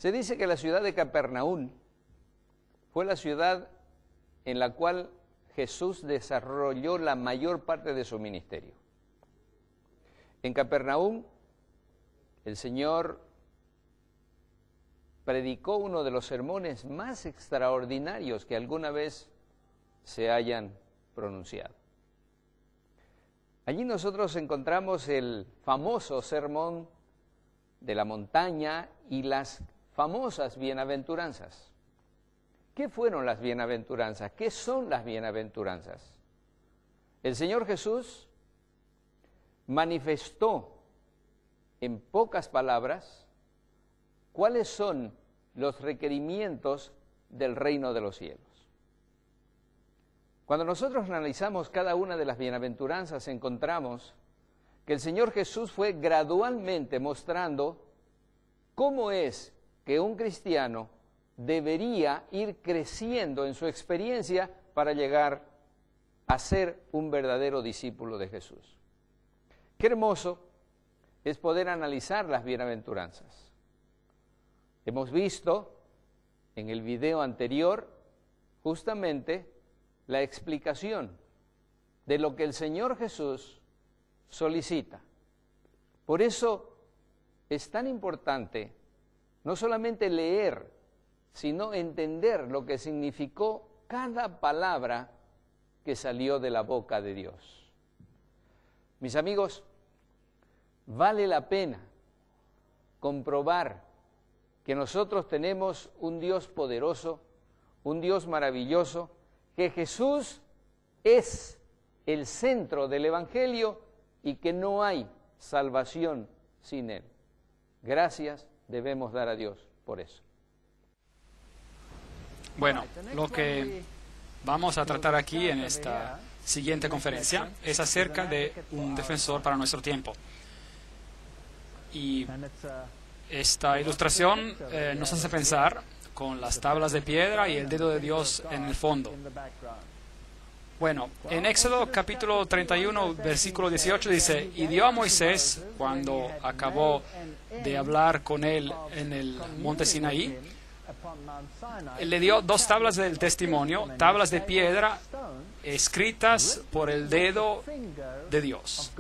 Se dice que la ciudad de Capernaum fue la ciudad en la cual Jesús desarrolló la mayor parte de su ministerio. En Capernaum, el Señor predicó uno de los sermones más extraordinarios que alguna vez se hayan pronunciado. Allí nosotros encontramos el famoso sermón de la montaña y las famosas bienaventuranzas. ¿Qué fueron las bienaventuranzas? ¿Qué son las bienaventuranzas? El Señor Jesús manifestó en pocas palabras cuáles son los requerimientos del reino de los cielos. Cuando nosotros analizamos cada una de las bienaventuranzas, encontramos que el Señor Jesús fue gradualmente mostrando cómo es que un cristiano debería ir creciendo en su experiencia para llegar a ser un verdadero discípulo de Jesús. Qué hermoso es poder analizar las bienaventuranzas. Hemos visto en el video anterior justamente la explicación de lo que el Señor Jesús solicita. Por eso es tan importante no solamente leer, sino entender lo que significó cada palabra que salió de la boca de Dios. Mis amigos, vale la pena comprobar que nosotros tenemos un Dios poderoso, un Dios maravilloso, que Jesús es el centro del Evangelio y que no hay salvación sin Él. Gracias debemos dar a Dios por eso. Bueno, lo que vamos a tratar aquí en esta siguiente conferencia es acerca de un defensor para nuestro tiempo. Y esta ilustración nos hace pensar con las tablas de piedra y el dedo de Dios en el fondo. Bueno, en Éxodo capítulo 31, versículo 18 dice: y dio a Moisés, cuando acabó de hablar con él en el monte Sinaí, le dio 2 tablas del testimonio, tablas de piedra escritas por el dedo de Dios.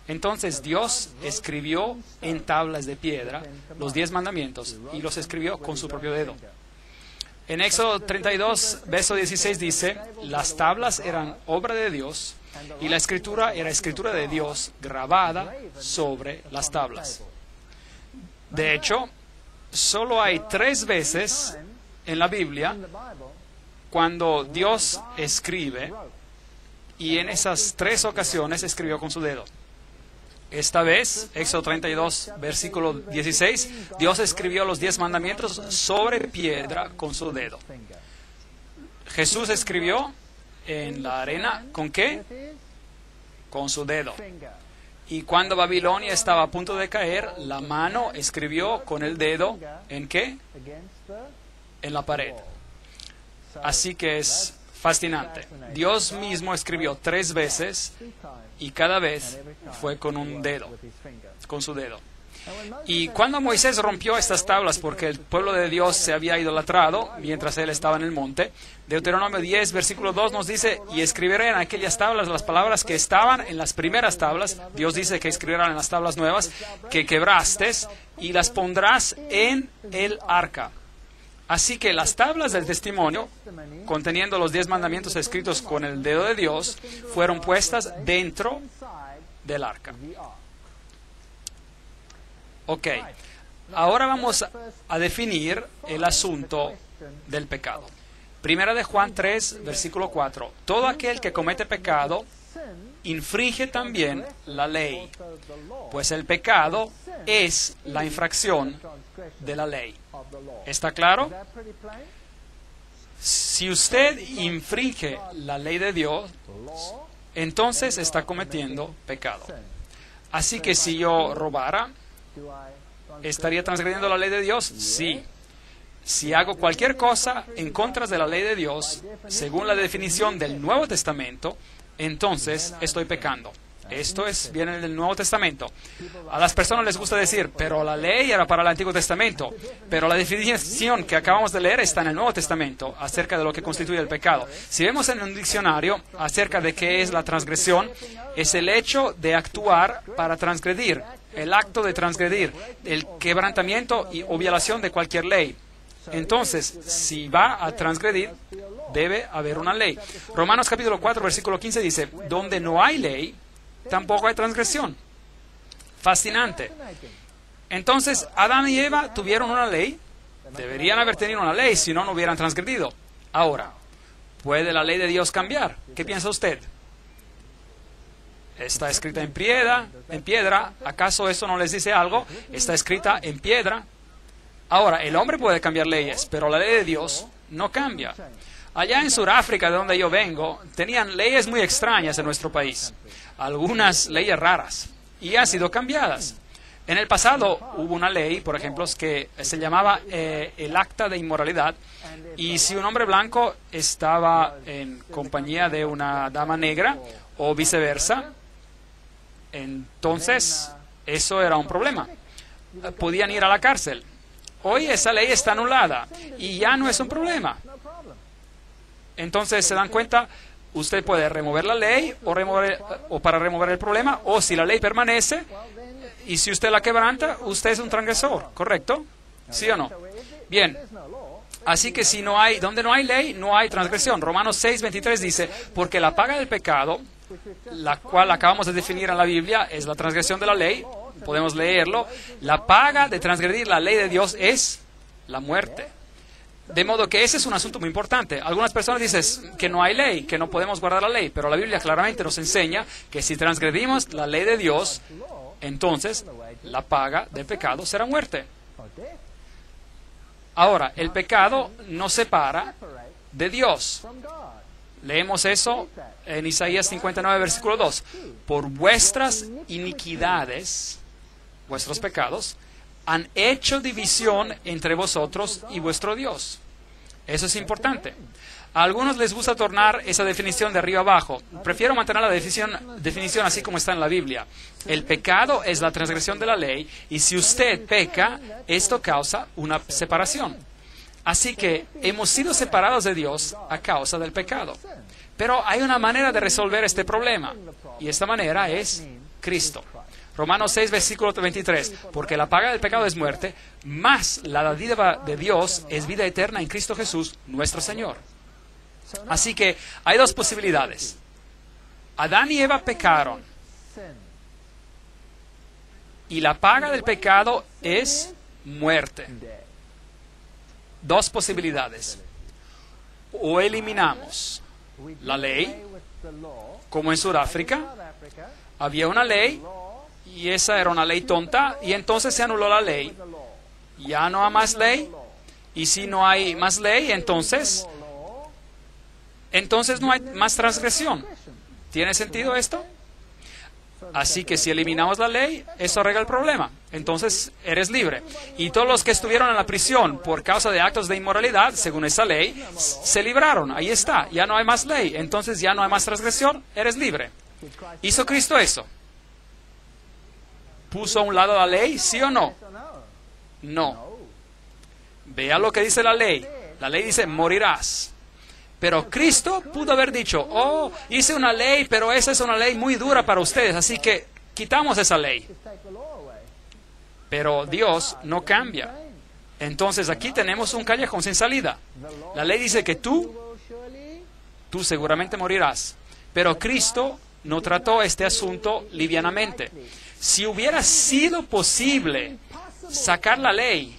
Entonces Dios escribió en tablas de piedra los 10 mandamientos y los escribió con su propio dedo. En Éxodo 32, verso 16 dice: las tablas eran obra de Dios y la escritura era escritura de Dios grabada sobre las tablas. De hecho, solo hay 3 veces en la Biblia cuando Dios escribe, y en esas 3 ocasiones escribió con su dedo. Esta vez, Éxodo 32, versículo 16, Dios escribió los 10 mandamientos sobre piedra con su dedo. Jesús escribió en la arena, ¿con qué? Con su dedo. Y cuando Babilonia estaba a punto de caer, la mano escribió con el dedo, ¿en qué? En la pared. Así que es fascinante. Dios mismo escribió 3 veces y cada vez fue con un dedo, con su dedo. Y cuando Moisés rompió estas tablas porque el pueblo de Dios se había idolatrado mientras él estaba en el monte, Deuteronomio 10, versículo 2 nos dice: y escribiré en aquellas tablas las palabras que estaban en las primeras tablas. Dios dice que escribirán en las tablas nuevas que quebraste y las pondrás en el arca. Así que las tablas del testimonio, conteniendo los 10 mandamientos escritos con el dedo de Dios, fueron puestas dentro del arca. Ok, ahora vamos a definir el asunto del pecado. Primera de Juan 3, versículo 4. Todo aquel que comete pecado infringe también la ley, pues el pecado es la infracción de la ley. ¿Está claro? Si usted infringe la ley de Dios, entonces está cometiendo pecado. Así que si yo robara, ¿estaría transgrediendo la ley de Dios? Sí. Si hago cualquier cosa en contra de la ley de Dios, según la definición del Nuevo Testamento, entonces estoy pecando. Esto viene del Nuevo Testamento. A las personas les gusta decir, pero la ley era para el Antiguo Testamento. Pero la definición que acabamos de leer está en el Nuevo Testamento acerca de lo que constituye el pecado. Si vemos en un diccionario acerca de qué es la transgresión, es el hecho de actuar para transgredir, el acto de transgredir, el quebrantamiento o violación de cualquier ley. Entonces, si va a transgredir, debe haber una ley. Romanos capítulo 4, versículo 15 dice, donde no hay ley, tampoco hay transgresión. Fascinante. Entonces, Adán y Eva tuvieron una ley. Deberían haber tenido una ley, si no, no hubieran transgredido. Ahora, ¿puede la ley de Dios cambiar? ¿Qué piensa usted? Está escrita en piedra. ¿Acaso eso no les dice algo? Está escrita en piedra. Ahora, el hombre puede cambiar leyes, pero la ley de Dios no cambia. Allá en Sudáfrica, de donde yo vengo, tenían leyes muy extrañas en nuestro país. Algunas leyes raras. Y han sido cambiadas. En el pasado hubo una ley, por ejemplo, que se llamaba el acta de inmoralidad. Y si un hombre blanco estaba en compañía de una dama negra o viceversa, entonces eso era un problema. Podían ir a la cárcel. Hoy esa ley está anulada y ya no es un problema. Entonces se dan cuenta, usted puede remover la ley o para remover el problema, o si la ley permanece y si usted la quebranta, usted es un transgresor, ¿correcto? ¿Sí o no? Bien. Así que donde no hay ley, no hay transgresión. Romanos 6:23 dice, porque la paga del pecado, la cual acabamos de definir en la Biblia, es la transgresión de la ley. Podemos leerlo. La paga de transgredir la ley de Dios es la muerte. De modo que ese es un asunto muy importante. Algunas personas dicen que no hay ley, que no podemos guardar la ley, pero la Biblia claramente nos enseña que si transgredimos la ley de Dios, entonces la paga del pecado será muerte. Ahora, el pecado nos separa de Dios. Leemos eso en Isaías 59, versículo 2. Por vuestras iniquidades, vuestros pecados, han hecho división entre vosotros y vuestro Dios. Eso es importante. A algunos les gusta tornar esa definición de arriba abajo. Prefiero mantener la definición así como está en la Biblia. El pecado es la transgresión de la ley y si usted peca, esto causa una separación. Así que hemos sido separados de Dios a causa del pecado. Pero hay una manera de resolver este problema y esta manera es Cristo. Romanos 6, versículo 23. Porque la paga del pecado es muerte, mas la dádiva de Dios es vida eterna en Cristo Jesús, nuestro Señor. Así que hay dos posibilidades. Adán y Eva pecaron. Y la paga del pecado es muerte. Dos posibilidades. O eliminamos la ley, como en Sudáfrica. Había una ley y esa era una ley tonta y entonces se anuló la ley. Ya no hay más ley. Y si no hay más ley, entonces no hay más transgresión. ¿Tiene sentido esto? Así que si eliminamos la ley, eso arregla el problema. Entonces eres libre. Y todos los que estuvieron en la prisión por causa de actos de inmoralidad, según esa ley, se libraron. Ahí está. Ya no hay más ley. Entonces ya no hay más transgresión. Eres libre. ¿Hizo Cristo eso? ¿Puso a un lado la ley? ¿Sí o no? No. Vea lo que dice la ley. La ley dice, morirás. Pero Cristo pudo haber dicho, hice una ley, pero esa es una ley muy dura para ustedes, así que quitamos esa ley. Pero Dios no cambia. Entonces aquí tenemos un callejón sin salida. La ley dice que tú seguramente morirás. Pero Cristo no trató este asunto livianamente. Si hubiera sido posible sacar la ley,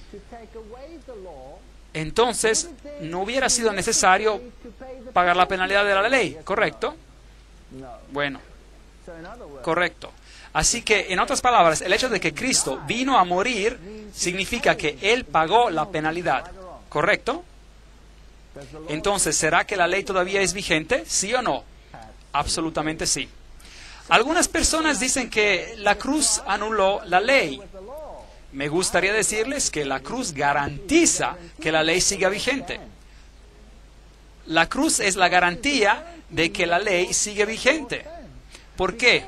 entonces no hubiera sido necesario pagar la penalidad de la ley, ¿correcto? Bueno, correcto. Así que, en otras palabras, el hecho de que Cristo vino a morir significa que Él pagó la penalidad, ¿correcto? Entonces, ¿será que la ley todavía es vigente? ¿Sí o no? Absolutamente sí. Algunas personas dicen que la cruz anuló la ley. Me gustaría decirles que la cruz garantiza que la ley siga vigente. La cruz es la garantía de que la ley sigue vigente. ¿Por qué?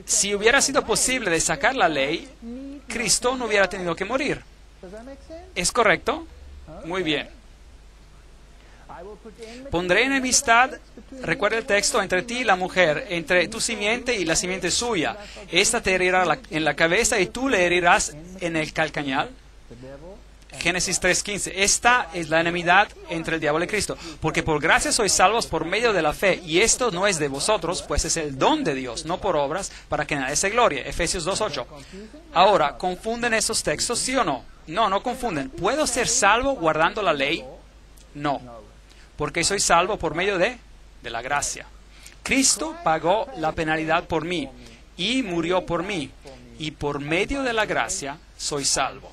Si hubiera sido posible de sacar la ley, Cristo no hubiera tenido que morir. ¿Es correcto? Muy bien. Pondré enemistad, recuerda el texto, entre ti y la mujer, entre tu simiente y la simiente suya. Esta te herirá en la cabeza y tú le herirás en el calcañal. Génesis 3:15. Esta es la enemidad entre el diablo y Cristo. Porque por gracia sois salvos por medio de la fe. Y esto no es de vosotros, pues es el don de Dios, no por obras, para que nadie se glorie. Efesios 2:8. Ahora, ¿confunden esos textos, sí o no? No, no confunden. ¿Puedo ser salvo guardando la ley? No. Porque soy salvo por medio de la gracia. Cristo pagó la penalidad por mí y murió por mí. Y por medio de la gracia soy salvo.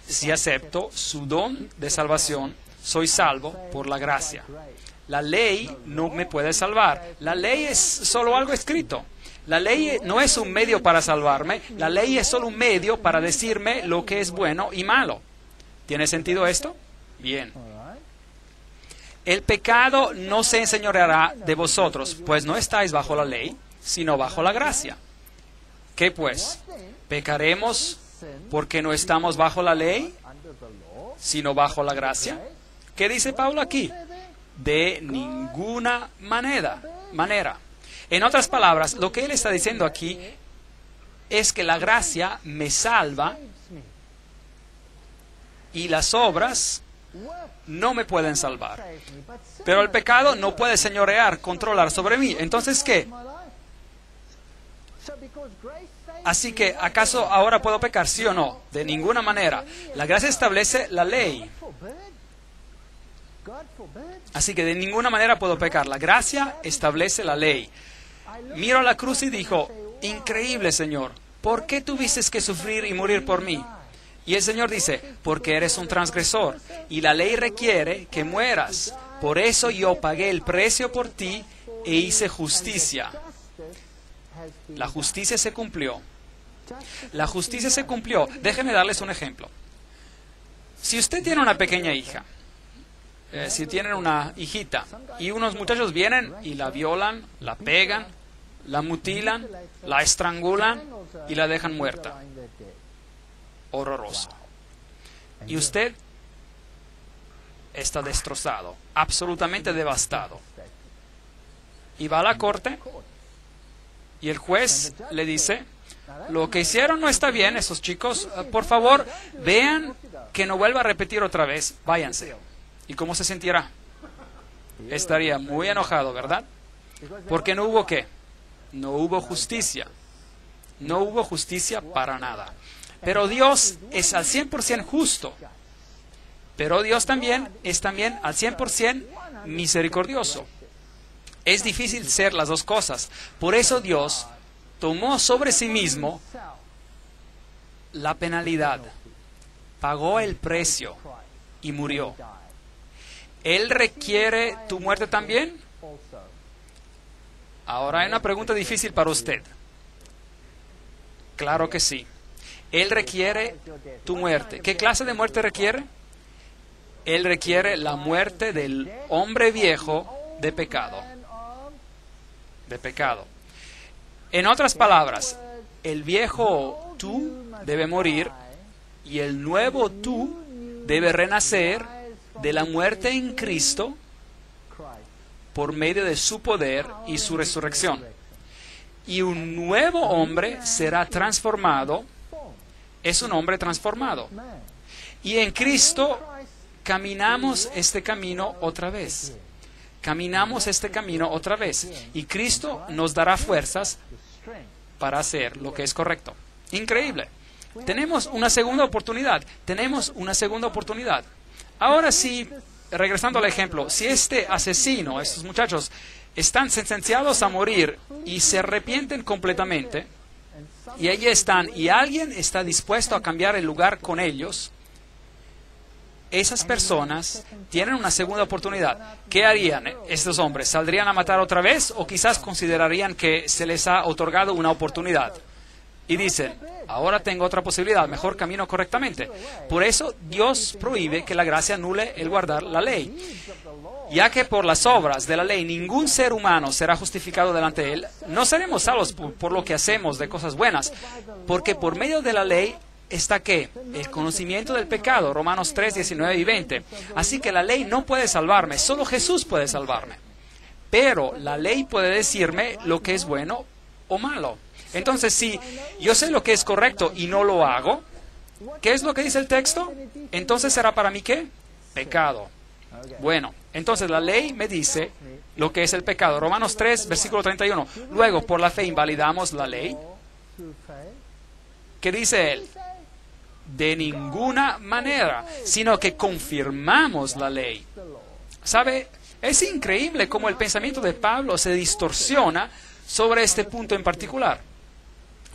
Si acepto su don de salvación, soy salvo por la gracia. La ley no me puede salvar. La ley es solo algo escrito. La ley no es un medio para salvarme. La ley es solo un medio para decirme lo que es bueno y malo. ¿Tiene sentido esto? Bien. El pecado no se enseñoreará de vosotros, pues no estáis bajo la ley, sino bajo la gracia. ¿Qué pues? ¿Pecaremos porque no estamos bajo la ley, sino bajo la gracia? ¿Qué dice Pablo aquí? De ninguna manera. En otras palabras, lo que él está diciendo aquí es que la gracia me salva y las obras no me pueden salvar. Pero el pecado no puede señorear, controlar sobre mí. Entonces, ¿qué? Así que, ¿acaso ahora puedo pecar, sí o no? De ninguna manera. La gracia establece la ley. Así que de ninguna manera puedo pecar. La gracia establece la ley. Miro a la cruz y dijo, increíble, Señor, ¿por qué tuviste que sufrir y morir por mí? Y el Señor dice, porque eres un transgresor y la ley requiere que mueras. Por eso yo pagué el precio por ti e hice justicia. La justicia se cumplió. La justicia se cumplió. Déjenme darles un ejemplo. Si usted tiene una pequeña hija, si tienen una hijita, y unos muchachos vienen y la violan, la pegan, la mutilan, la estrangulan y la dejan muerta. Horroroso. Y usted está destrozado, absolutamente devastado. Y va a la corte y el juez le dice, lo que hicieron no está bien, esos chicos, por favor, vean que no vuelva a repetir otra vez, váyanse. ¿Y cómo se sentirá? Estaría muy enojado, ¿verdad? Porque no hubo ¿qué? No hubo justicia. No hubo justicia para nada. Pero Dios es al 100% justo. Pero Dios también es al 100% misericordioso. Es difícil ser las dos cosas. Por eso Dios tomó sobre sí mismo la penalidad, pagó el precio y murió. ¿Él requiere tu muerte también? Ahora hay una pregunta difícil para usted. Claro que sí. Él requiere tu muerte. ¿Qué clase de muerte requiere? Él requiere la muerte del hombre viejo de pecado. De pecado. En otras palabras, el viejo tú debe morir y el nuevo tú debe renacer de la muerte en Cristo por medio de su poder y su resurrección. Y un nuevo hombre será transformado. Es un hombre transformado. Y en Cristo caminamos este camino otra vez. Caminamos este camino otra vez. Y Cristo nos dará fuerzas para hacer lo que es correcto. Increíble. Tenemos una segunda oportunidad. Tenemos una segunda oportunidad. Ahora sí, regresando al ejemplo, si este asesino, estos muchachos, están sentenciados a morir y se arrepienten completamente, y allí están, y alguien está dispuesto a cambiar el lugar con ellos, esas personas tienen una segunda oportunidad. ¿Qué harían estos hombres? ¿Saldrían a matar otra vez o quizás considerarían que se les ha otorgado una oportunidad? y dicen, ahora tengo otra posibilidad, mejor camino correctamente. Por eso Dios prohíbe que la gracia anule el guardar la ley. Ya que por las obras de la ley ningún ser humano será justificado delante de él, no seremos salvos por lo que hacemos de cosas buenas, porque por medio de la ley está ¿qué? El conocimiento del pecado, Romanos 3, 19 y 20. Así que la ley no puede salvarme, solo Jesús puede salvarme. Pero la ley puede decirme lo que es bueno o malo. Entonces, si yo sé lo que es correcto y no lo hago, ¿qué es lo que dice el texto? Entonces será para mí ¿qué? Pecado. Bueno, entonces la ley me dice lo que es el pecado. Romanos 3, versículo 31. Luego, por la fe invalidamos la ley. ¿Qué dice él? De ninguna manera, sino que confirmamos la ley. ¿Sabe? Es increíble cómo el pensamiento de Pablo se distorsiona sobre este punto en particular.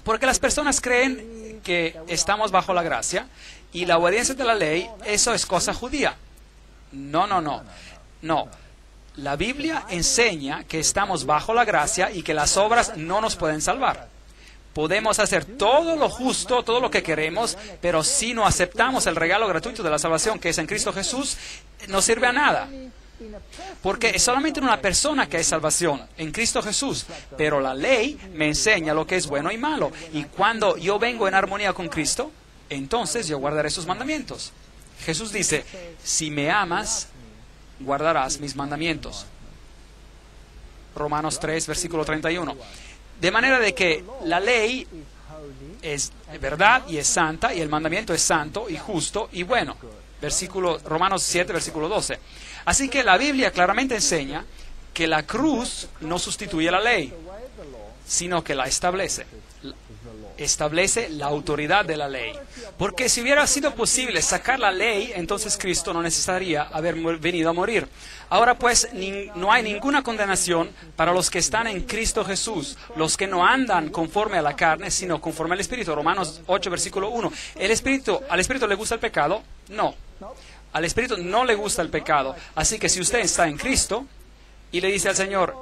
Porque las personas creen que estamos bajo la gracia y la obediencia de la ley, eso es cosa judía. No. La Biblia enseña que estamos bajo la gracia y que las obras no nos pueden salvar. Podemos hacer todo lo justo, todo lo que queremos, pero si no aceptamos el regalo gratuito de la salvación que es en Cristo Jesús, no sirve a nada. Porque es solamente en una persona que hay salvación, en Cristo Jesús. Pero la ley me enseña lo que es bueno y malo. Y cuando yo vengo en armonía con Cristo, entonces yo guardaré sus mandamientos. Jesús dice, si me amas, guardarás mis mandamientos. Romanos 3, versículo 31. De manera de que la ley es verdad y es santa, y el mandamiento es santo y justo y bueno. Romanos 7, versículo 12. Así que la Biblia claramente enseña que la cruz no sustituye la ley, sino que la establece. Establece la autoridad de la ley. Porque si hubiera sido posible sacar la ley, entonces Cristo no necesitaría haber venido a morir. Ahora pues, no hay ninguna condenación para los que están en Cristo Jesús, los que no andan conforme a la carne, sino conforme al Espíritu. Romanos 8, versículo 1. ¿Al Espíritu le gusta el pecado? No. Al Espíritu no le gusta el pecado. Así que si usted está en Cristo y le dice al Señor,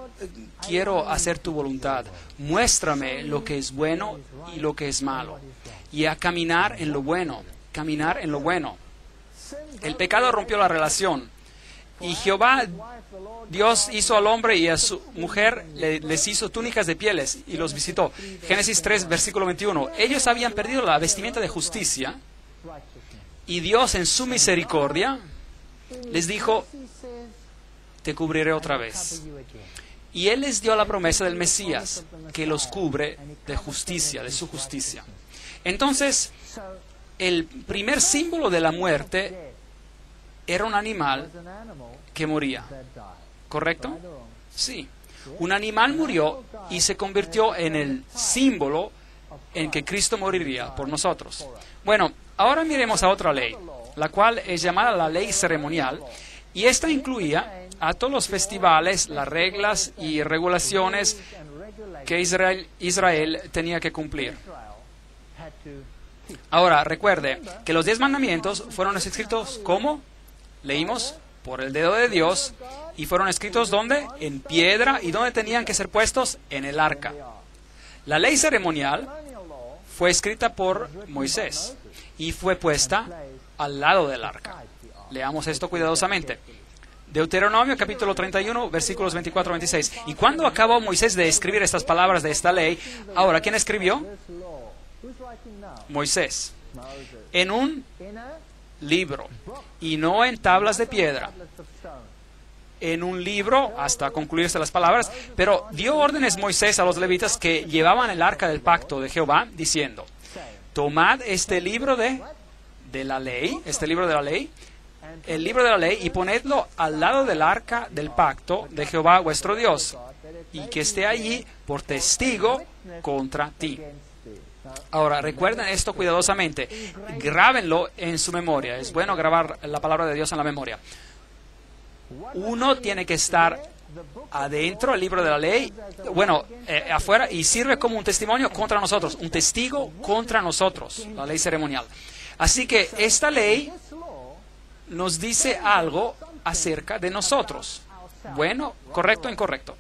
quiero hacer tu voluntad, muéstrame lo que es bueno y lo que es malo, y a caminar en lo bueno, caminar en lo bueno. El pecado rompió la relación, y Jehová, Dios hizo al hombre y a su mujer, les hizo túnicas de pieles y los visitó. Génesis 3, versículo 21. Ellos habían perdido la vestimenta de justicia, y Dios en su misericordia les dijo, te cubriré otra vez. Y Él les dio la promesa del Mesías, que los cubre de justicia, de su justicia. Entonces, el primer símbolo de la muerte era un animal que moría. ¿Correcto? Sí. Un animal murió y se convirtió en el símbolo en que Cristo moriría por nosotros. Bueno, ahora miremos a otra ley, la cual es llamada la ley ceremonial, y esta incluía a todos los festivales, las reglas y regulaciones que Israel tenía que cumplir. Ahora, recuerde que los 10 mandamientos fueron escritos, ¿cómo? Leímos, por el dedo de Dios, y fueron escritos, ¿dónde? En piedra, y ¿dónde tenían que ser puestos? En el arca. La ley ceremonial fue escrita por Moisés y fue puesta al lado del arca. Leamos esto cuidadosamente. Deuteronomio capítulo 31, versículos 24 a 26. Y cuando acabó Moisés de escribir estas palabras de esta ley, ahora, ¿quién escribió? Moisés. En un libro, y no en tablas de piedra. En un libro, hasta concluirse las palabras, pero dio órdenes Moisés a los levitas que llevaban el arca del pacto de Jehová, diciendo, tomad este libro de la ley, el libro de la ley, y ponedlo al lado del arca del pacto de Jehová vuestro Dios, y que esté allí por testigo contra ti. Ahora, recuerden esto cuidadosamente, grábenlo en su memoria. Es bueno grabar la palabra de Dios en la memoria. Uno tiene que estar adentro del libro de la ley, afuera, y sirve como un testimonio contra nosotros, un testigo contra nosotros, la ley ceremonial. Así que esta ley nos dice algo acerca de nosotros. Bueno, correcto o incorrecto.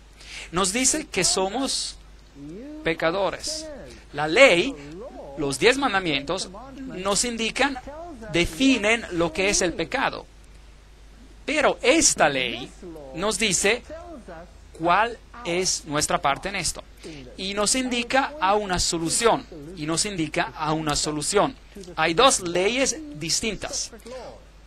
Nos dice que somos pecadores. La ley los 10 mandamientos nos indican, definen lo que es el pecado. Pero esta ley nos dice cuál es nuestra parte en esto. Y nos indica a una solución. Hay dos leyes distintas.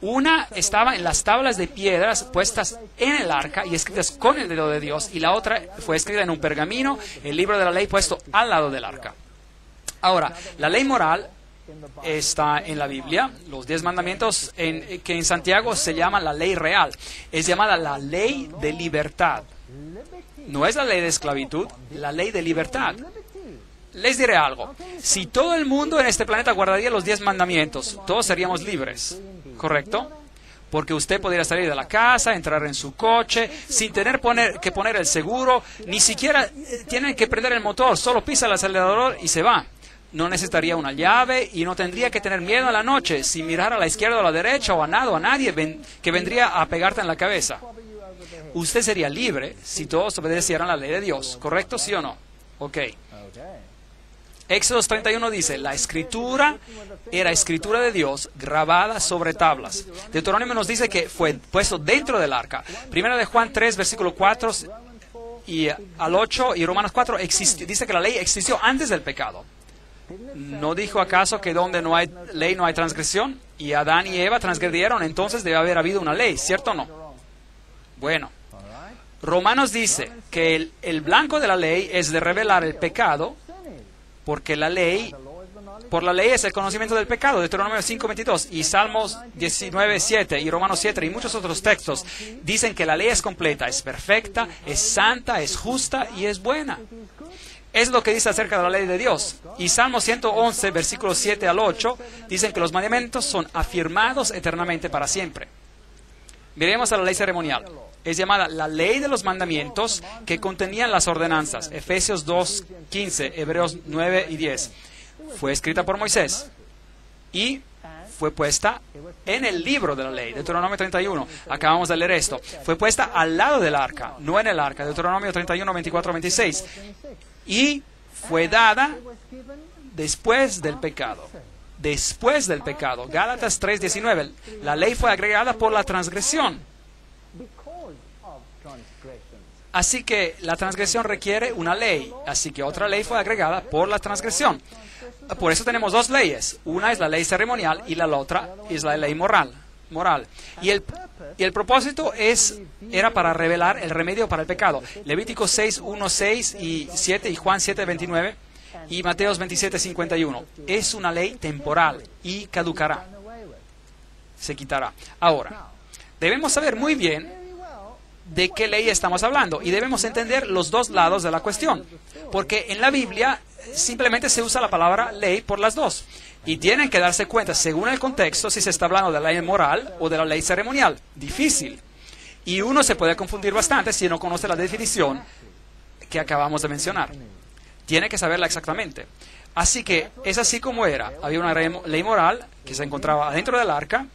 Una estaba en las tablas de piedras puestas en el arca y escritas con el dedo de Dios, y la otra fue escrita en un pergamino, el libro de la ley puesto al lado del arca. Ahora, la ley moral está en la Biblia, los 10 mandamientos que en Santiago se llama la ley real. Es llamada la ley de libertad. No es la ley de esclavitud, la ley de libertad. Les diré algo. Si todo el mundo en este planeta guardaría los 10 mandamientos, todos seríamos libres, ¿correcto? Porque usted podría salir de la casa, entrar en su coche, sin tener que poner el seguro, ni siquiera tienen que prender el motor, solo pisa el acelerador y se va. No necesitaría una llave y no tendría que tener miedo en la noche si mirar a la izquierda o a la derecha o a nada o a nadie que vendría a pegarte en la cabeza. Usted sería libre si todos obedecieran la ley de Dios, ¿correcto? ¿Sí o no? Ok. Éxodo 31 dice, la escritura era escritura de Dios grabada sobre tablas. Deuteronomio nos dice que fue puesto dentro del arca. Primera de Juan 3, versículo 4 y al 8 y Romanos 4 dice que la ley existió antes del pecado. ¿No dijo acaso que donde no hay ley no hay transgresión? Y Adán y Eva transgredieron, entonces debe haber habido una ley, ¿cierto o no? Bueno, Romanos dice que el blanco de la ley es de revelar el pecado, porque por la ley es el conocimiento del pecado, Deuteronomio 5:22, y Salmos 19:7, y Romanos 7, y muchos otros textos dicen que la ley es completa, es perfecta, es santa, es justa y es buena. Es lo que dice acerca de la ley de Dios. Y Salmo 111, versículos 7 al 8, dicen que los mandamientos son afirmados eternamente para siempre. Miremos a la ley ceremonial. Es llamada la ley de los mandamientos que contenían las ordenanzas. Efesios 2:15, Hebreos 9 y 10. Fue escrita por Moisés y fue puesta en el libro de la ley, Deuteronomio 31. Acabamos de leer esto. Fue puesta al lado del arca, no en el arca, Deuteronomio 31, 24, 26. Y fue dada después del pecado. Después del pecado. Gálatas 3:19. La ley fue agregada por la transgresión. Así que la transgresión requiere una ley. Así que otra ley fue agregada por la transgresión. Por eso tenemos dos leyes. Una es la ley ceremonial y la otra es la ley moral. Y el propósito era para revelar el remedio para el pecado. Levítico 6, 1, 6 y 7 y Juan 7, 29 y Mateos 27, 51. Es una ley temporal y caducará. Se quitará. Ahora, debemos saber muy bien de qué ley estamos hablando y debemos entender los dos lados de la cuestión. Porque en la Biblia simplemente se usa la palabra ley por las dos. Y tienen que darse cuenta, según el contexto, si se está hablando de la ley moral o de la ley ceremonial. Difícil. Y uno se puede confundir bastante si no conoce la definición que acabamos de mencionar. Tiene que saberla exactamente. Así que es así como era. Había una ley moral que se encontraba adentro del arca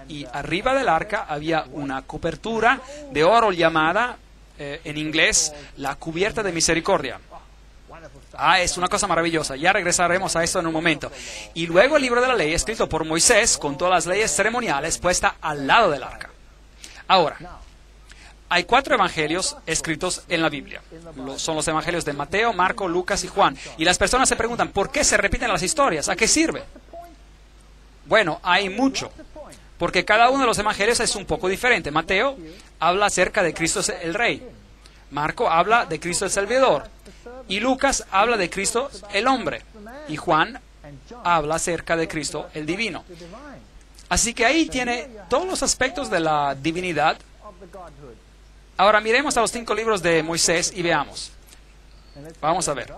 y arriba del arca había una cobertura de oro llamada, en inglés, la cubierta de misericordia. Es una cosa maravillosa. Ya regresaremos a eso en un momento. Y luego el libro de la ley, escrito por Moisés, con todas las leyes ceremoniales, puesta al lado del arca. Ahora, hay 4 evangelios escritos en la Biblia. Son los evangelios de Mateo, Marco, Lucas y Juan. Y las personas se preguntan, ¿por qué se repiten las historias? ¿A qué sirve? Bueno, hay mucho. Porque cada uno de los evangelios es un poco diferente. Mateo habla acerca de Cristo el Rey. Marco habla de Cristo el Salvador. Y Lucas habla de Cristo el hombre. Y Juan habla acerca de Cristo el divino. Así que ahí tiene todos los aspectos de la divinidad. Ahora miremos a los 5 libros de Moisés y veamos. Vamos a ver.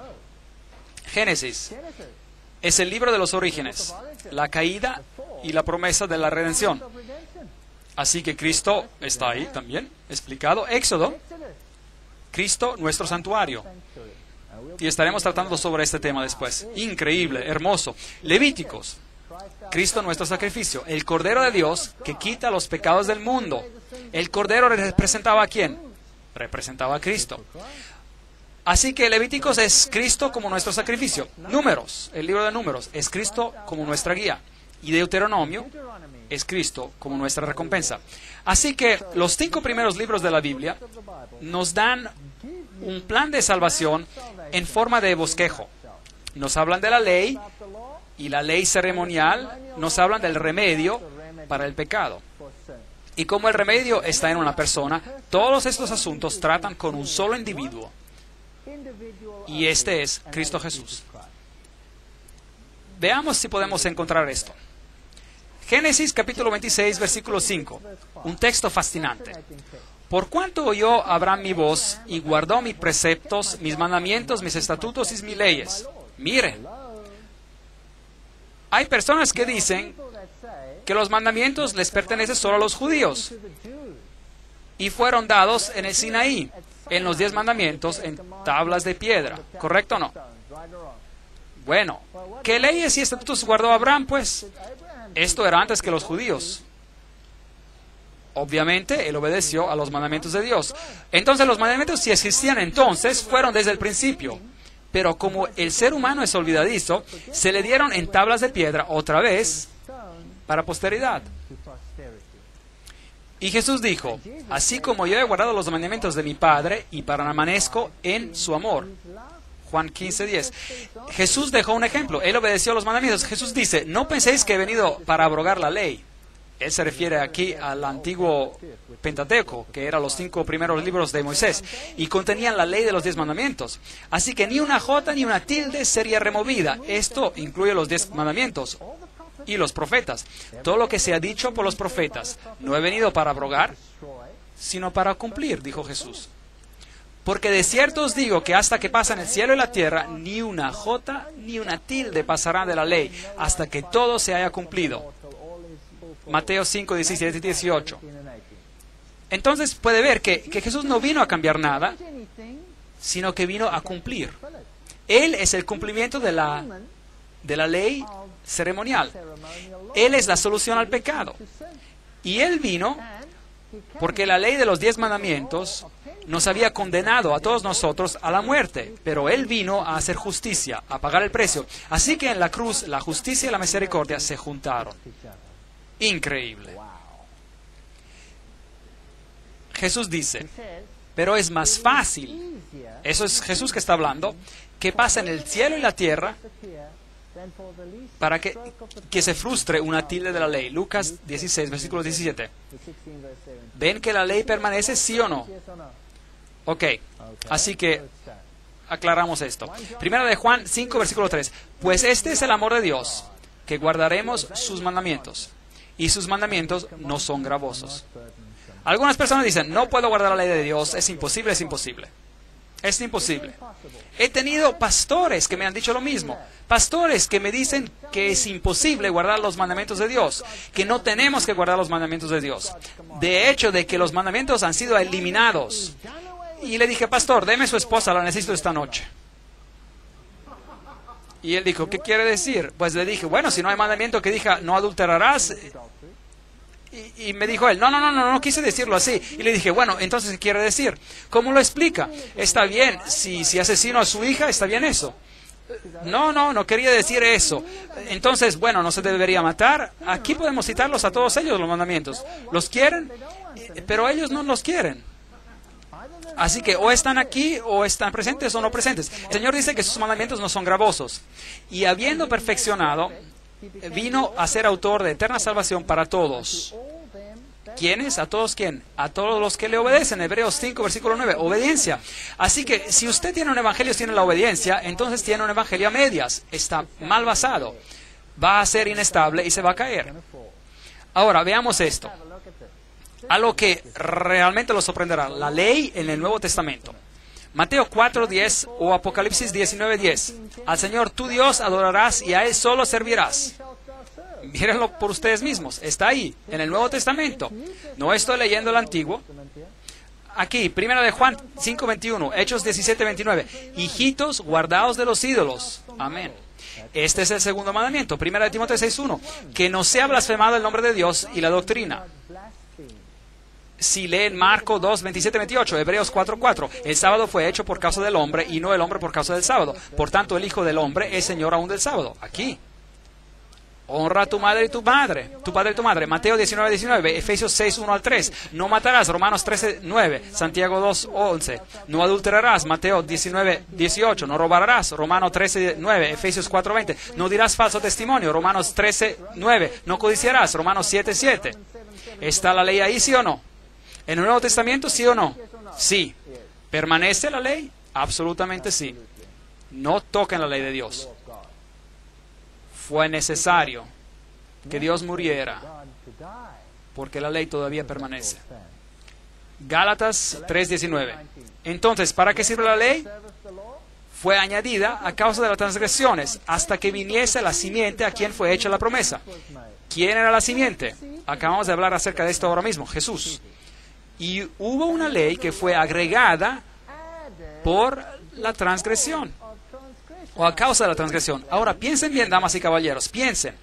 Génesis es el libro de los orígenes, la caída y la promesa de la redención. Así que Cristo está ahí también, explicado. Éxodo, Cristo nuestro santuario. Y estaremos tratando sobre este tema después. Increíble, hermoso. Levíticos, Cristo nuestro sacrificio, el Cordero de Dios que quita los pecados del mundo. ¿El Cordero representaba a quién? Representaba a Cristo. Así que Levíticos es Cristo como nuestro sacrificio. Números, el libro de Números, es Cristo como nuestra guía. Y Deuteronomio es Cristo como nuestra recompensa. Así que los 5 primeros libros de la Biblia nos dan un plan de salvación en forma de bosquejo. Nos hablan de la ley y la ley ceremonial, nos hablan del remedio para el pecado. Y como el remedio está en una persona, todos estos asuntos tratan con un solo individuo. Y este es Cristo Jesús. Veamos si podemos encontrar esto. Génesis capítulo 26, versículo 5. Un texto fascinante. Por cuanto oyó Abraham mi voz y guardó mis preceptos, mis mandamientos, mis estatutos y mis leyes. Miren, hay personas que dicen que los mandamientos les pertenecen solo a los judíos y fueron dados en el Sinaí, en los 10 mandamientos, en tablas de piedra. ¿Correcto o no? Bueno, ¿qué leyes y estatutos guardó Abraham, pues? Esto era antes que los judíos. Obviamente, él obedeció a los mandamientos de Dios. Entonces, los mandamientos, si existían entonces, fueron desde el principio. Pero como el ser humano es olvidadizo, se le dieron en tablas de piedra otra vez para posteridad. Y Jesús dijo, así como yo he guardado los mandamientos de mi Padre y permanezco en su amor. Juan 15:10. Jesús dejó un ejemplo. Él obedeció a los mandamientos. Jesús dice, no penséis que he venido para abrogar la ley. Él se refiere aquí al antiguo Pentateuco, que eran los 5 primeros libros de Moisés, y contenían la ley de los 10 mandamientos. Así que ni una jota ni una tilde sería removida. Esto incluye los 10 mandamientos y los profetas. Todo lo que se ha dicho por los profetas. No he venido para abrogar, sino para cumplir, dijo Jesús. Porque de cierto os digo que hasta que pasan el cielo y la tierra, ni una jota ni una tilde pasarán de la ley, hasta que todo se haya cumplido. Mateo 5, 17 y 18. Entonces puede ver que Jesús no vino a cambiar nada, sino que vino a cumplir. Él es el cumplimiento de la ley ceremonial. Él es la solución al pecado. Y Él vino porque la ley de los 10 mandamientos nos había condenado a todos nosotros a la muerte, pero Él vino a hacer justicia, a pagar el precio. Así que en la cruz la justicia y la misericordia se juntaron. Increíble. Jesús dice, pero es más fácil, eso es Jesús que está hablando, que pase en el cielo y la tierra para que se frustre una tilde de la ley. Lucas 16, versículo 17. ¿Ven que la ley permanece, sí o no? Ok, así que aclaramos esto. Primera de Juan 5, versículo 3. Pues este es el amor de Dios, que guardaremos sus mandamientos, y sus mandamientos no son gravosos. Algunas personas dicen, no puedo guardar la ley de Dios, es imposible, es imposible. Es imposible. He tenido pastores que me han dicho lo mismo. Pastores que me dicen que es imposible guardar los mandamientos de Dios, que no tenemos que guardar los mandamientos de Dios. De hecho, de que los mandamientos han sido eliminados. Y le dije, pastor, deme su esposa, la necesito esta noche. Y él dijo, ¿qué quiere decir? Pues le dije, bueno, si no hay mandamiento que diga, no adulterarás. Y me dijo él, no quise decirlo así. Y le dije, bueno, entonces, ¿qué quiere decir? ¿Cómo lo explica? Está bien, si asesino a su hija, está bien eso. No quería decir eso. Entonces, bueno, no se debería matar. Aquí podemos citarlos a todos ellos, los mandamientos. ¿Los quieren? Pero ellos no los quieren. Así que o están aquí, o están presentes o no presentes. El Señor dice que sus mandamientos no son gravosos. Y habiendo perfeccionado, vino a ser autor de eterna salvación para todos. ¿Quiénes? ¿A todos quién? A todos los que le obedecen. Hebreos 5, versículo 9. Obediencia. Así que si usted tiene un evangelio sin la obediencia, entonces tiene un evangelio a medias. Está mal basado. Va a ser inestable y se va a caer. Ahora, veamos esto. Algo que realmente lo sorprenderá. La ley en el Nuevo Testamento. Mateo 4:10 o Apocalipsis 19:10. Al Señor tu Dios adorarás y a Él solo servirás. Mírenlo por ustedes mismos. Está ahí, en el Nuevo Testamento. No estoy leyendo el Antiguo. Aquí, primera de Juan 5:21, Hechos 17:29. Hijitos, guardaos de los ídolos. Amén. Este es el segundo mandamiento. Primera de Timoteo 6:1. Que no sea blasfemado el nombre de Dios y la doctrina. si leen Marcos 2, 27, 28, Hebreos 4, 4, el sábado fue hecho por causa del hombre y no el hombre por causa del sábado. Por tanto, el Hijo del Hombre es Señor aún del sábado. Aquí. Honra a tu madre y tu padre y tu madre. Mateo 19, 19, Efesios 6, 1 al 3. No matarás, Romanos 13, 9, Santiago 2, 11. No adulterarás, Mateo 19, 18. No robarás, Romanos 13, 9, Efesios 4, 20. No dirás falso testimonio, Romanos 13, 9. No codiciarás, Romanos 7, 7. ¿Está la ley ahí, sí o no? ¿En el Nuevo Testamento, sí o no? Sí. ¿Permanece la ley? Absolutamente sí. No toquen la ley de Dios. Fue necesario que Dios muriera porque la ley todavía permanece. Gálatas 3:19. Entonces, ¿para qué sirve la ley? Fue añadida a causa de las transgresiones hasta que viniese la simiente a quien fue hecha la promesa. ¿Quién era la simiente? Acabamos de hablar acerca de esto ahora mismo, Jesús. Y hubo una ley que fue agregada por la transgresión, o a causa de la transgresión. Ahora, piensen bien, damas y caballeros, piensen.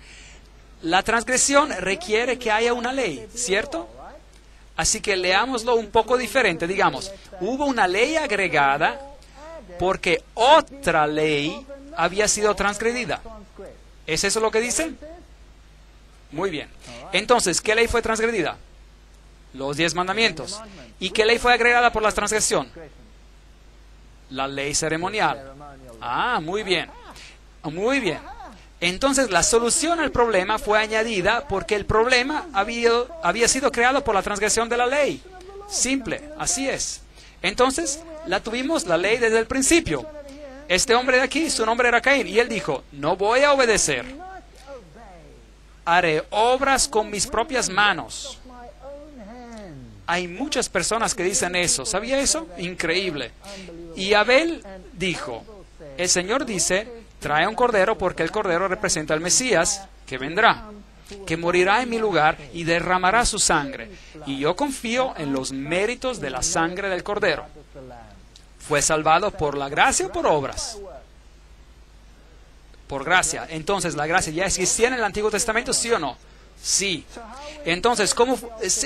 La transgresión requiere que haya una ley, ¿cierto? Así que leámoslo un poco diferente. Digamos, hubo una ley agregada porque otra ley había sido transgredida. ¿Es eso lo que dicen? Muy bien. Entonces, ¿qué ley fue transgredida? Los 10 mandamientos. ¿Y qué ley fue agregada por la transgresión? La ley ceremonial. Ah, muy bien. Muy bien. Entonces, la solución al problema fue añadida porque el problema había sido creado por la transgresión de la ley. Simple, así es. Entonces, tuvimos la ley desde el principio. Este hombre de aquí, su nombre era Caín, y él dijo, no voy a obedecer. Haré obras con mis propias manos. Hay muchas personas que dicen eso. ¿Sabía eso? Increíble. Y Abel dijo, el Señor dice, trae un cordero porque el cordero representa al Mesías que vendrá, que morirá en mi lugar y derramará su sangre. Y yo confío en los méritos de la sangre del cordero. ¿Fue salvado por la gracia o por obras? Por gracia. Entonces, ¿la gracia ya existía en el Antiguo Testamento, sí o no? Sí. Entonces, ¿cómo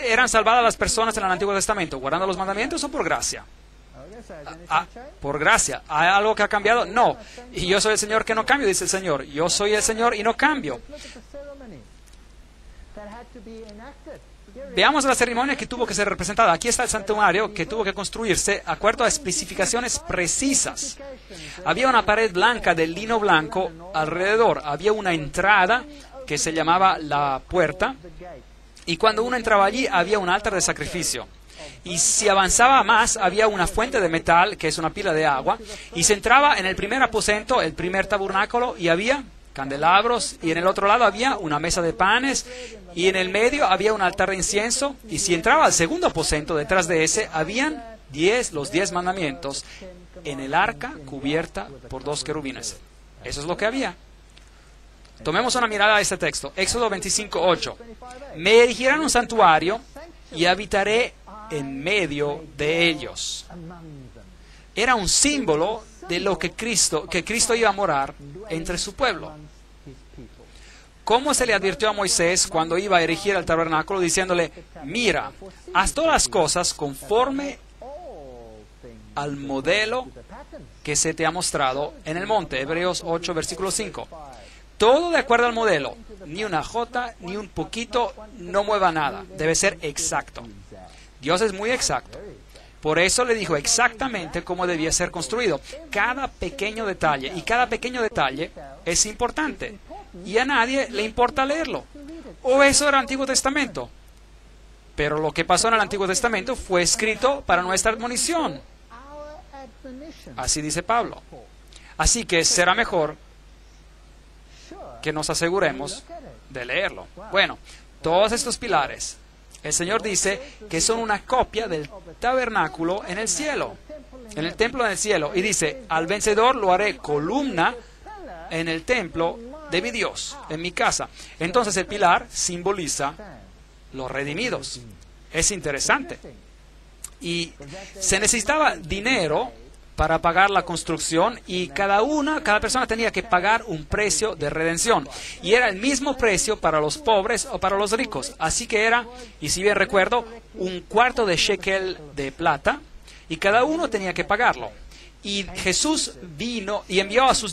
eran salvadas las personas en el Antiguo Testamento? ¿Guardando los mandamientos o por gracia? Por gracia. ¿Hay algo que ha cambiado? No. Y yo soy el Señor que no cambio, dice el Señor. Yo soy el Señor y no cambio. Veamos la ceremonia que tuvo que ser representada. Aquí está el santuario que tuvo que construirse de acuerdo a especificaciones precisas. Había una pared blanca de lino blanco alrededor. Había una entrada que se llamaba la puerta. Y cuando uno entraba allí había un altar de sacrificio. Y si avanzaba más, había una fuente de metal, que es una pila de agua, y se entraba en el primer aposento, el primer tabernáculo, y había candelabros, y en el otro lado había una mesa de panes, y en el medio había un altar de incienso, y si entraba al segundo aposento, detrás de ese, habían los 10 mandamientos, en el arca cubierta por 2 querubines. Eso es lo que había. Tomemos una mirada a este texto. Éxodo 25:8. Me erigirán un santuario y habitaré en medio de ellos. Era un símbolo de lo que Cristo iba a morar entre su pueblo. ¿Cómo se le advirtió a Moisés cuando iba a erigir el tabernáculo diciéndole, mira, haz todas las cosas conforme al modelo que se te ha mostrado en el monte? Hebreos 8, versículo 5. Todo de acuerdo al modelo. Ni una jota, ni un poquito, no mueva nada. Debe ser exacto. Dios es muy exacto. Por eso le dijo exactamente cómo debía ser construido. Cada pequeño detalle, y cada pequeño detalle es importante. Y a nadie le importa leerlo. O eso era el Antiguo Testamento. Pero lo que pasó en el Antiguo Testamento fue escrito para nuestra admonición. Así dice Pablo. Así que será mejor que nos aseguremos de leerlo. Bueno, todos estos pilares, el Señor dice que son una copia del tabernáculo en el cielo, en el templo en el cielo. Y dice, al vencedor lo haré columna en el templo de mi Dios, en mi casa. Entonces el pilar simboliza los redimidos. Es interesante. Y se necesitaba dinero para pagar la construcción y cada persona tenía que pagar un precio de redención. Y era el mismo precio para los pobres o para los ricos. Así que era, y si bien recuerdo, 1/4 de shekel de plata y cada uno tenía que pagarlo. Y Jesús vino y envió a su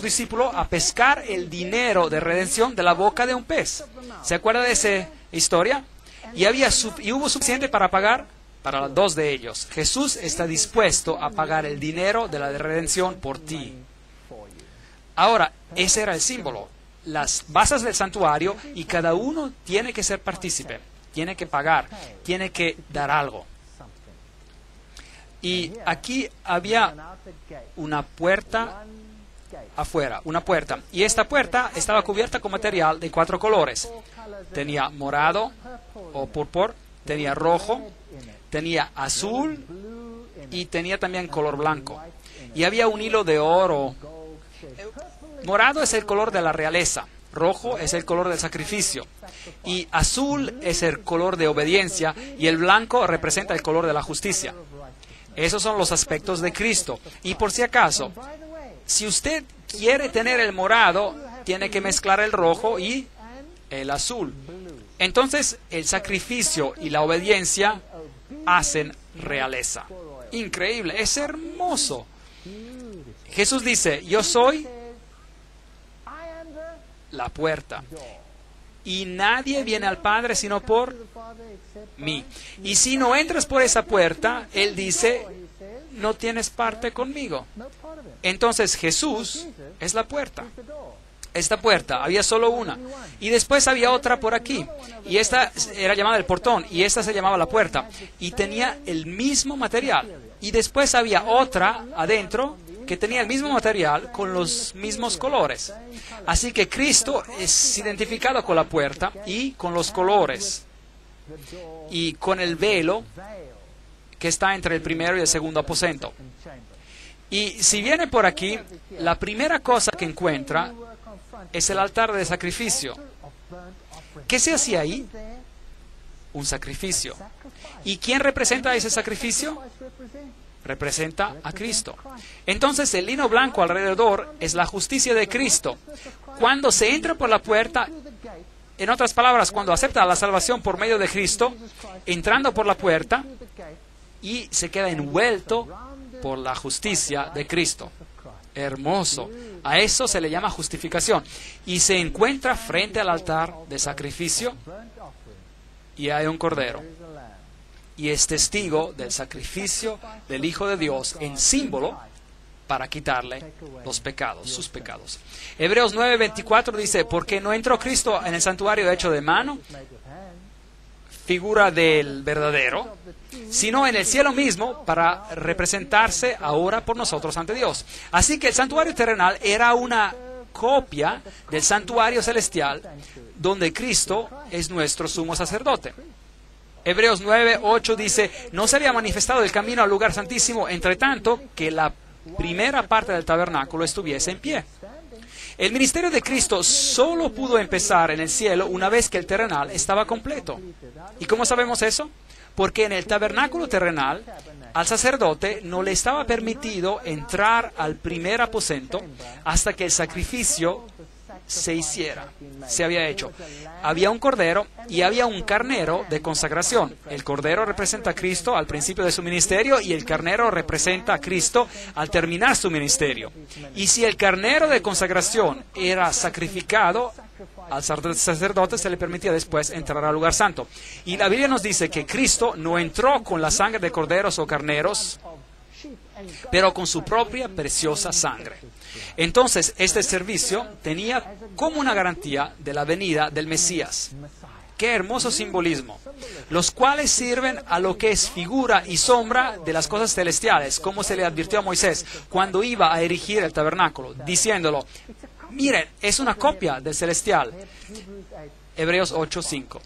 discípulo a pescar el dinero de redención de la boca de un pez. ¿Se acuerda de esa historia? Y hubo suficiente para pagar para los 2 de ellos. Jesús está dispuesto a pagar el dinero de la redención por ti. Ahora, ese era el símbolo. Las bases del santuario y cada uno tiene que ser partícipe, tiene que pagar, tiene que dar algo. Y aquí había una puerta afuera, una puerta. Y esta puerta estaba cubierta con material de 4 colores. Tenía morado o púrpura, tenía rojo, tenía azul y tenía también color blanco. Y había un hilo de oro. Morado es el color de la realeza, rojo es el color del sacrificio y azul es el color de obediencia y el blanco representa el color de la justicia. Esos son los aspectos de Cristo. Y por si acaso, si usted quiere tener el morado, tiene que mezclar el rojo y el azul. Entonces, el sacrificio y la obediencia hacen realeza. Increíble, es hermoso. Jesús dice, yo soy la puerta y nadie viene al Padre sino por mí. Y si no entras por esa puerta, Él dice, no tienes parte conmigo. Entonces Jesús es la puerta. Esta puerta, había solo una. Y después había otra por aquí. Y esta era llamada el portón. Y esta se llamaba la puerta. Y tenía el mismo material. Y después había otra adentro que tenía el mismo material con los mismos colores. Así que Cristo es identificado con la puerta y con los colores. Y con el velo que está entre el primero y el segundo aposento. Y si viene por aquí, la primera cosa que encuentra es el altar de sacrificio. ¿Qué se hacía ahí? Un sacrificio. ¿Y quién representa ese sacrificio? Representa a Cristo. Entonces el lino blanco alrededor es la justicia de Cristo. Cuando se entra por la puerta, en otras palabras, cuando acepta la salvación por medio de Cristo, entrando por la puerta y se queda envuelto por la justicia de Cristo. Hermoso. A eso se le llama justificación. Y se encuentra frente al altar de sacrificio y hay un cordero. Y es testigo del sacrificio del Hijo de Dios en símbolo para quitarle los pecados, sus pecados. Hebreos 9:24 dice, porque no entró Cristo en el santuario hecho de mano, figura del verdadero, sino en el cielo mismo para representarse ahora por nosotros ante Dios. Así que el santuario terrenal era una copia del santuario celestial donde Cristo es nuestro sumo sacerdote. Hebreos 9:8 dice, no se había manifestado el camino al lugar santísimo, entre tanto que la primera parte del tabernáculo estuviese en pie. El ministerio de Cristo solo pudo empezar en el cielo una vez que el terrenal estaba completo. ¿Y cómo sabemos eso? Porque en el tabernáculo terrenal, al sacerdote no le estaba permitido entrar al primer aposento hasta que el sacrificio se había hecho. Había un cordero y había un carnero de consagración. El cordero representa a Cristo al principio de su ministerio y el carnero representa a Cristo al terminar su ministerio. Y si el carnero de consagración era sacrificado, al sacerdote se le permitía después entrar al lugar santo. Y la Biblia nos dice que Cristo no entró con la sangre de corderos o carneros, pero con su propia preciosa sangre. Entonces, este servicio tenía como una garantía de la venida del Mesías. ¡Qué hermoso simbolismo! Los cuales sirven a lo que es figura y sombra de las cosas celestiales, como se le advirtió a Moisés cuando iba a erigir el tabernáculo, diciéndolo, miren, es una copia del celestial. Hebreos 8:5.